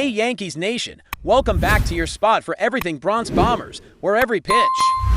Hey Yankees Nation, welcome back to your spot for everything Bronx Bombers, where every pitch,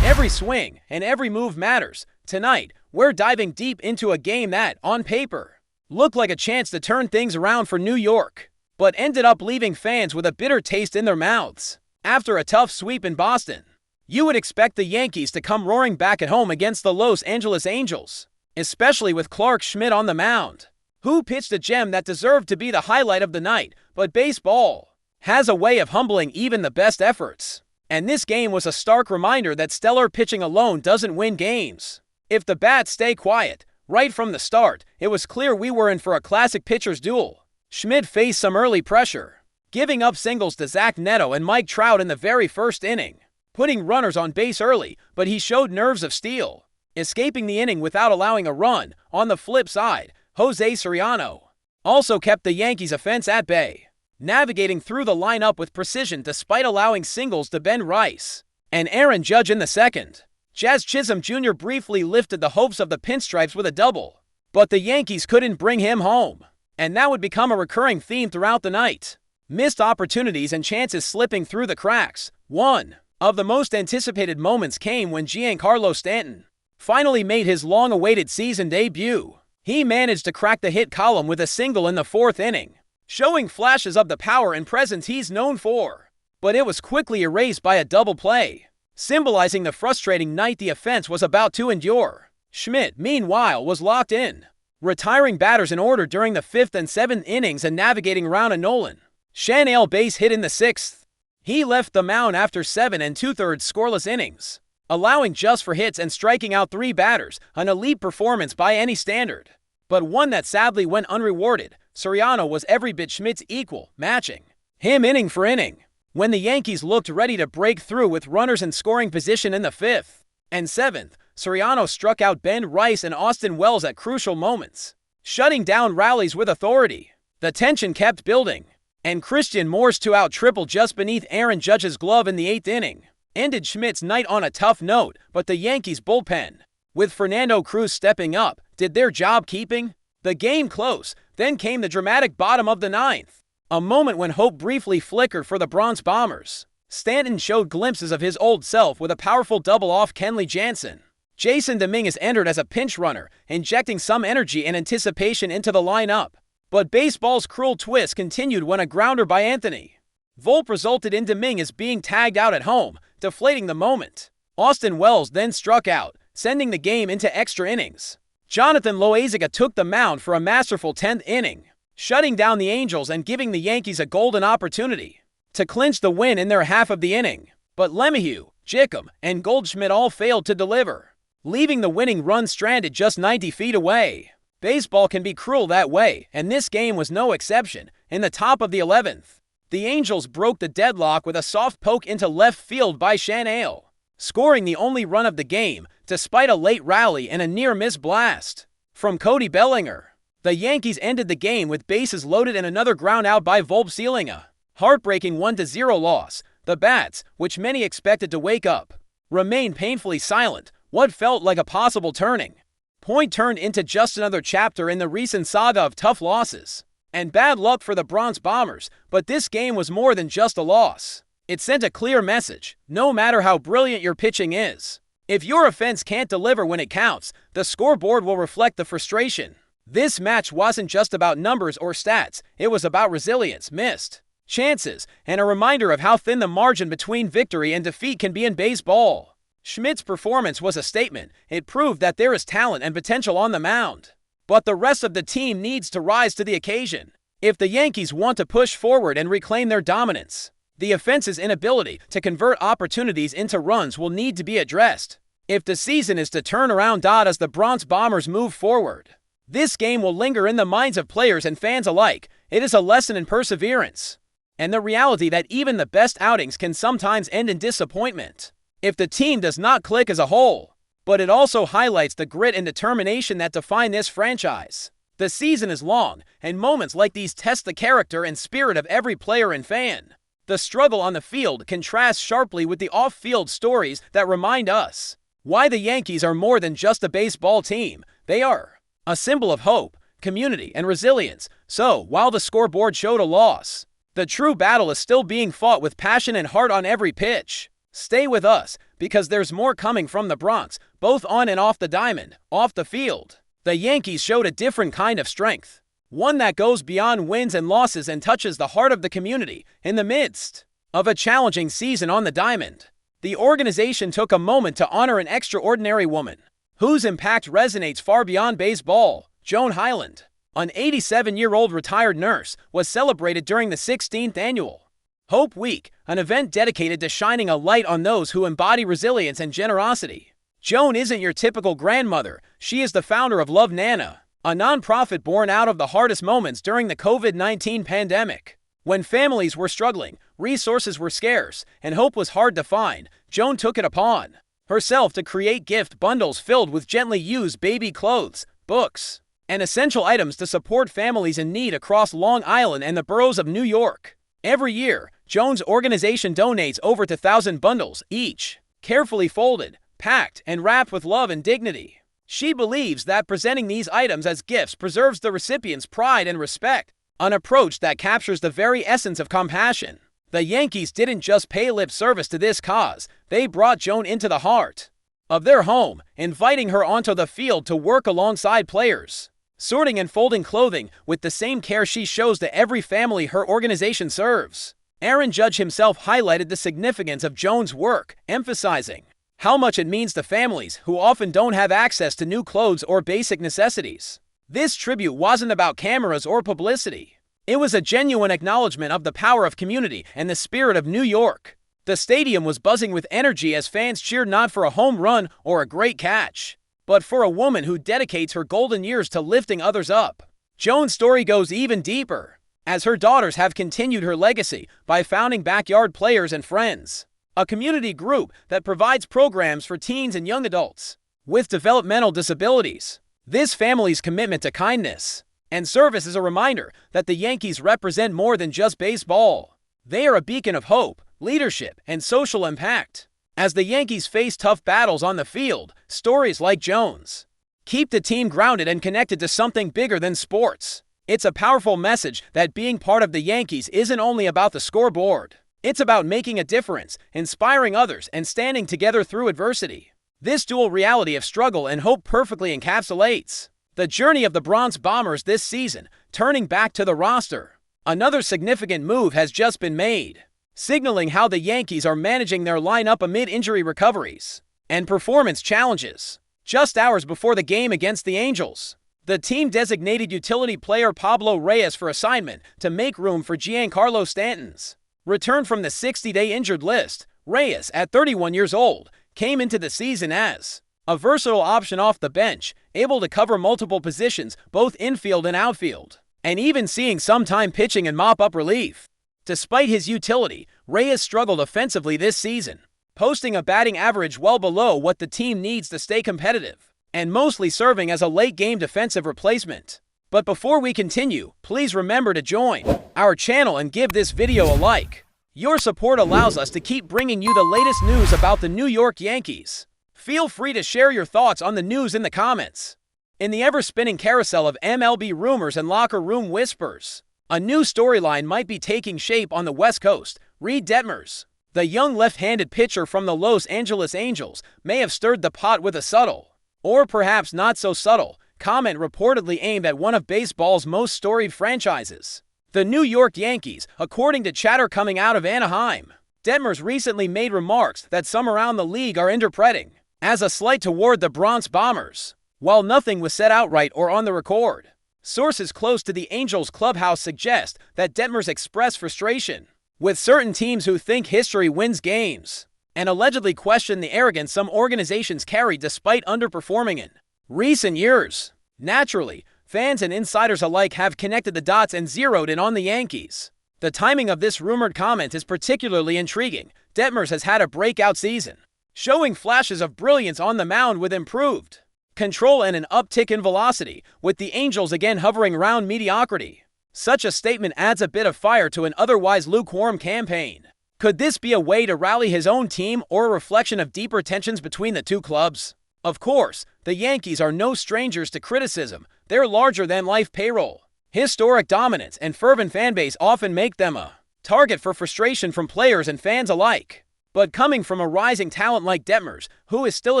every swing, and every move matters. Tonight, we're diving deep into a game that, on paper, looked like a chance to turn things around for New York, but ended up leaving fans with a bitter taste in their mouths. After a tough sweep in Boston, you would expect the Yankees to come roaring back at home against the Los Angeles Angels, especially with Clarke Schmidt on the mound, who pitched a gem that deserved to be the highlight of the night. But baseball has a way of humbling even the best efforts, and this game was a stark reminder that stellar pitching alone doesn't win games. If the bats stay quiet, right from the start, it was clear we were in for a classic pitcher's duel. Schmidt faced some early pressure, giving up singles to Zach Neto and Mike Trout in the very first inning, putting runners on base early, but he showed nerves of steel, escaping the inning without allowing a run. On the flip side, Jose Soriano also kept the Yankees' offense at bay, navigating through the lineup with precision despite allowing singles to Ben Rice and Aaron Judge in the second. Jazz Chisholm Jr. briefly lifted the hopes of the Pinstripes with a double, but the Yankees couldn't bring him home, and that would become a recurring theme throughout the night. Missed opportunities and chances slipping through the cracks. One of the most anticipated moments came when Giancarlo Stanton finally made his long-awaited season debut. He managed to crack the hit column with a single in the fourth inning, showing flashes of the power and presence he's known for. But it was quickly erased by a double play, symbolizing the frustrating night the offense was about to endure. Schmidt, meanwhile, was locked in, retiring batters in order during the fifth and seventh innings and navigating around a Nolan Schanuel base hit in the sixth. He left the mound after 7 2/3 scoreless innings, allowing just for hits and striking out 3 batters, an elite performance by any standard, but one that sadly went unrewarded. Soriano was every bit Schmidt's equal, matching him inning for inning. When the Yankees looked ready to break through with runners in scoring position in the 5th and 7th, Soriano struck out Ben Rice and Austin Wells at crucial moments, shutting down rallies with authority. The tension kept building, and Christian Moore's 2-out triple just beneath Aaron Judge's glove in the 8th inning ended Schmidt's night on a tough note. But the Yankees' bullpen, with Fernando Cruz stepping up, did their job keeping the game close. Then came the dramatic bottom of the 9th, a moment when hope briefly flickered for the Bronx Bombers. Stanton showed glimpses of his old self with a powerful double off Kenley Jansen. Jason Dominguez entered as a pinch runner, injecting some energy and anticipation into the lineup. But baseball's cruel twist continued when a grounder by Anthony Volpe resulted in Dominguez being tagged out at home, deflating the moment. Austin Wells then struck out, sending the game into extra innings. Jonathan Loaizaga took the mound for a masterful 10th inning, shutting down the Angels and giving the Yankees a golden opportunity to clinch the win in their half of the inning. But LeMahieu, Jickham, and Goldschmidt all failed to deliver, leaving the winning run stranded just 90 feet away. Baseball can be cruel that way, and this game was no exception. In the top of the 11th, the Angels broke the deadlock with a soft poke into left field by Schanuel, scoring the only run of the game despite a late rally and a near-miss blast from Cody Bellinger. The Yankees ended the game with bases loaded and another ground out by Volpe sealing a heartbreaking 1-0 loss. The bats, which many expected to wake up, remained painfully silent. What felt like a possible turning point turned into just another chapter in the recent saga of tough losses and bad luck for the Bronx Bombers. But this game was more than just a loss. It sent a clear message. No matter how brilliant your pitching is, if your offense can't deliver when it counts, the scoreboard will reflect the frustration. This match wasn't just about numbers or stats. It was about resilience, missed chances, and a reminder of how thin the margin between victory and defeat can be in baseball. Schmidt's performance was a statement. It proved that there is talent and potential on the mound, but the rest of the team needs to rise to the occasion. If the Yankees want to push forward and reclaim their dominance, the offense's inability to convert opportunities into runs will need to be addressed. If the season is to turn around as the Bronx Bombers move forward, this game will linger in the minds of players and fans alike. It is a lesson in perseverance and the reality that even the best outings can sometimes end in disappointment if the team does not click as a whole. But it also highlights the grit and determination that define this franchise. The season is long, and moments like these test the character and spirit of every player and fan. The struggle on the field contrasts sharply with the off-field stories that remind us why the Yankees are more than just a baseball team. They are a symbol of hope, community, and resilience. So, while the scoreboard showed a loss, The true battle is still being fought with passion and heart on every pitch. Stay with us, because there's more coming from the Bronx, both on and off the diamond, off the field. The Yankees showed a different kind of strength, one that goes beyond wins and losses and touches the heart of the community. In the midst of a challenging season on the diamond, the organization took a moment to honor an extraordinary woman whose impact resonates far beyond baseball. Joan Hyland, an 87-year-old retired nurse, was celebrated during the 16th annual Hope Week, an event dedicated to shining a light on those who embody resilience and generosity. Joan isn't your typical grandmother. She is the founder of Love Nana, a nonprofit born out of the hardest moments during the COVID-19 pandemic. When families were struggling, resources were scarce, and hope was hard to find, Joan took it upon herself to create gift bundles filled with gently used baby clothes, books, and essential items to support families in need across Long Island and the boroughs of New York. Every year, Joan's organization donates over 2,000 bundles, each carefully folded, packed, and wrapped with love and dignity. She believes that presenting these items as gifts preserves the recipient's pride and respect, an approach that captures the very essence of compassion. The Yankees didn't just pay lip service to this cause, they brought Joan into the heart of their home, inviting her onto the field to work alongside players, sorting and folding clothing with the same care she shows to every family her organization serves. Aaron Judge himself highlighted the significance of Joan's work, emphasizing how much it means to families who often don't have access to new clothes or basic necessities. This tribute wasn't about cameras or publicity. It was a genuine acknowledgement of the power of community and the spirit of New York. The stadium was buzzing with energy as fans cheered not for a home run or a great catch, but for a woman who dedicates her golden years to lifting others up. Joan's story goes even deeper, as her daughters have continued her legacy by founding Backyard Players and Friends, a community group that provides programs for teens and young adults with developmental disabilities. This family's commitment to kindness and service is a reminder that the Yankees represent more than just baseball. They are a beacon of hope, leadership, and social impact. As the Yankees face tough battles on the field, stories like Joan's keep the team grounded and connected to something bigger than sports. It's a powerful message that being part of the Yankees isn't only about the scoreboard. It's about making a difference, inspiring others, and standing together through adversity. This dual reality of struggle and hope perfectly encapsulates the journey of the Bronx Bombers this season. Turning back to the roster, another significant move has just been made, signaling how the Yankees are managing their lineup amid injury recoveries and performance challenges. Just hours before the game against the Angels, the team designated utility player Pablo Reyes for assignment to make room for Giancarlo Stanton's return from the 60-day injured list. Reyes, at 31 years old, came into the season as a versatile option off the bench, able to cover multiple positions, both infield and outfield, and even seeing some time pitching and mop-up relief. Despite his utility, Reyes struggled offensively this season, posting a batting average well below what the team needs to stay competitive, and mostly serving as a late-game defensive replacement. But before we continue, please remember to join our channel and give this video a like. Your support allows us to keep bringing you the latest news about the New York Yankees. Feel free to share your thoughts on the news in the comments. In the ever-spinning carousel of MLB rumors and locker room whispers, a new storyline might be taking shape on the West Coast. REID DETMERS, the young left-handed pitcher from the Los Angeles Angels, may have stirred the pot with a subtle, or perhaps not so subtle, comment reportedly aimed at one of baseball's most storied franchises, the New York Yankees, according to chatter coming out of Anaheim. Detmers recently made remarks that some around the league are interpreting as a slight toward the Bronx Bombers, while nothing was said outright or on the record. Sources close to the Angels clubhouse suggest that Detmers expressed frustration with certain teams who think history wins games, and allegedly questioned the arrogance some organizations carry despite underperforming in recent years. Naturally, fans and insiders alike have connected the dots and zeroed in on the Yankees. The timing of this rumored comment is particularly intriguing. Detmers has had a breakout season, showing flashes of brilliance on the mound with improved control and an uptick in velocity, with the Angels again hovering around mediocrity. Such a statement adds a bit of fire to an otherwise lukewarm campaign. Could this be a way to rally his own team or a reflection of deeper tensions between the two clubs? Of course, the Yankees are no strangers to criticism. Their larger-than-life payroll, historic dominance, and fervent fanbase often make them a target for frustration from players and fans alike. But coming from a rising talent like Detmers, who is still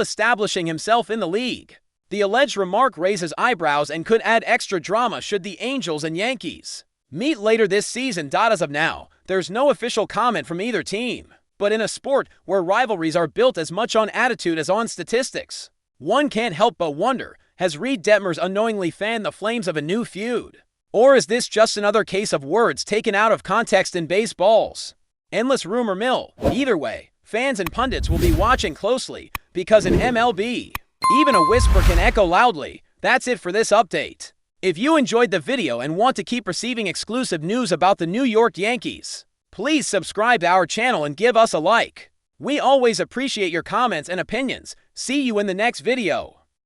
establishing himself in the league, the alleged remark raises eyebrows and could add extra drama should the Angels and Yankees meet later this season. As of now, there's no official comment from either team. But in a sport where rivalries are built as much on attitude as on statistics, one can't help but wonder, has REID Detmers unknowingly fanned the flames of a new feud? Or is this just another case of words taken out of context in baseball's endless rumor mill? Either way, fans and pundits will be watching closely, because in MLB, even a whisper can echo loudly. That's it for this update. If you enjoyed the video and want to keep receiving exclusive news about the New York Yankees, please subscribe to our channel and give us a like. We always appreciate your comments and opinions. See you in the next video.